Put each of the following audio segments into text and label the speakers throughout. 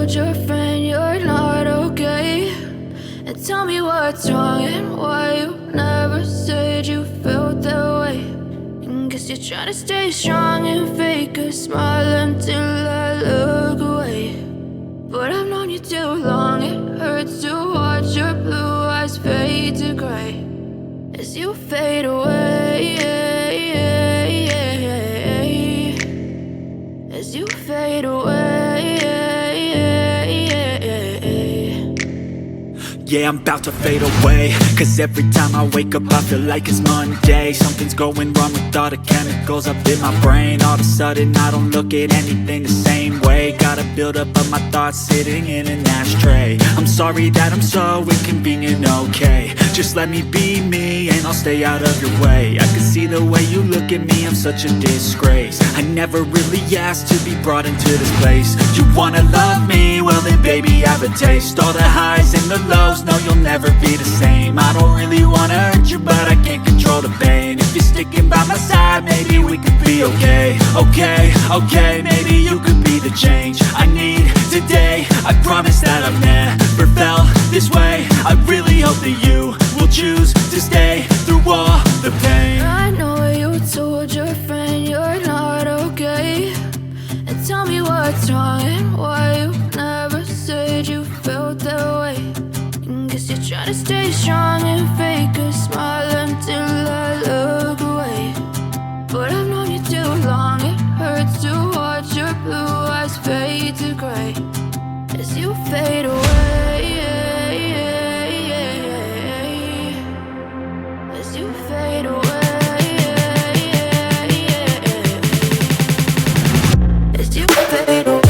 Speaker 1: told your friend you're not okay, and tell me what's wrong and why you never said you felt that way. And guess you're trying to stay strong and fake a smile until I look away. But I've known you too long, it hurts to watch your blue eyes fade to gray as you fade away, as you fade away.
Speaker 2: Yeah, I'm about to fade away, cause every time I wake up I feel like it's Monday. Something's going wrong with all the chemicals up in my brain. All of a sudden I don't look at anything the same way. Got a build up of my thoughts sitting in an ashtray. I'm sorry that I'm so inconvenient, okay. Just let me be me and I'll stay out of your way. I can see the way you look at me, I'm such a disgrace. I never really asked to be brought into this place. You wanna love me? Well then baby, have a taste. All the highs and the lows, no, you'll never be the same. I don't really wanna hurt you, but I can't control the pain. If you're sticking by my side, maybe we could be okay. Okay, maybe you could be the change I need today. I promise that I've never felt this way. I really hope that you will choose to stay through all the pain.
Speaker 1: I know you told your friend you're not okay, and tell me what's wrong and why you never said you felt that way. Guess you're trying to stay strong and fake a smile until I look away. But I've known you too long, it hurts to watch your blue eyes fade to gray as you fade away, as you fade away, as you fade away.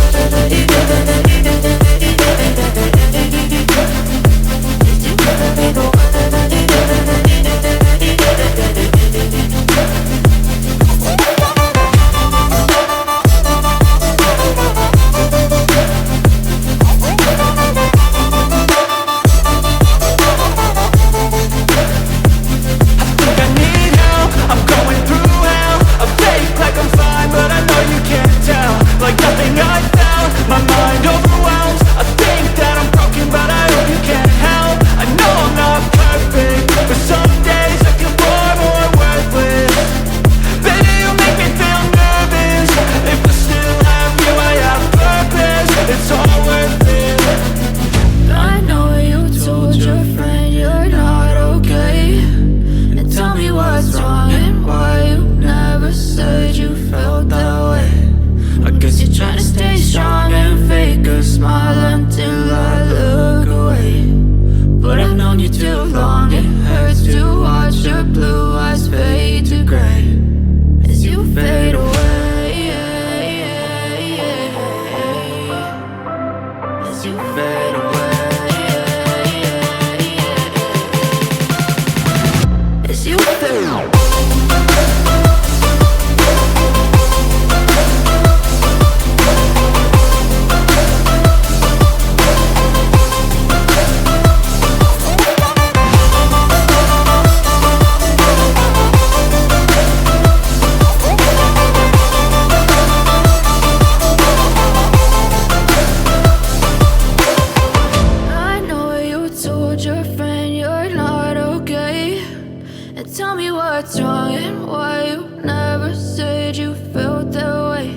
Speaker 1: Tell me what's wrong and why you never said you felt that way.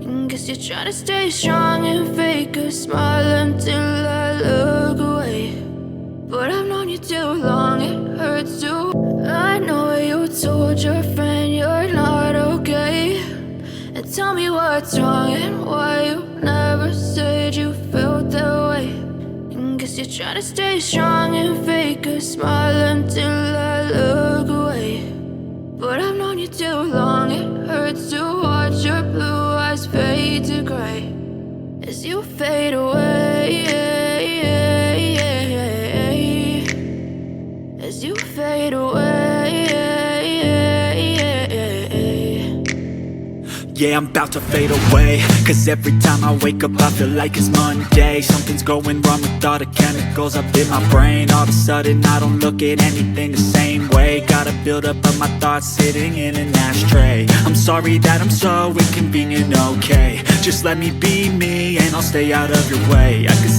Speaker 1: And guess you're trying to stay strong and fake a smile until I look away. But I've known you too long, it hurts to. I know you told your friend you're not okay, and tell me what's wrong and why you never said you felt that way. And guess you're trying to stay strong and fake a smile until I look away. But I've known you too long, it hurts to watch your blue eyes fade to gray as you fade away, as you fade away.
Speaker 2: Yeah, I'm about to fade away, cause every time I wake up I feel like it's Monday. Something's going wrong with all the chemicals up in my brain. All of a sudden I don't look at anything the same way. day. Got a buildup of my thoughts sitting in an ashtray. I'm sorry that I'm so inconvenient, okay. Just let me be me and I'll stay out of your way. I can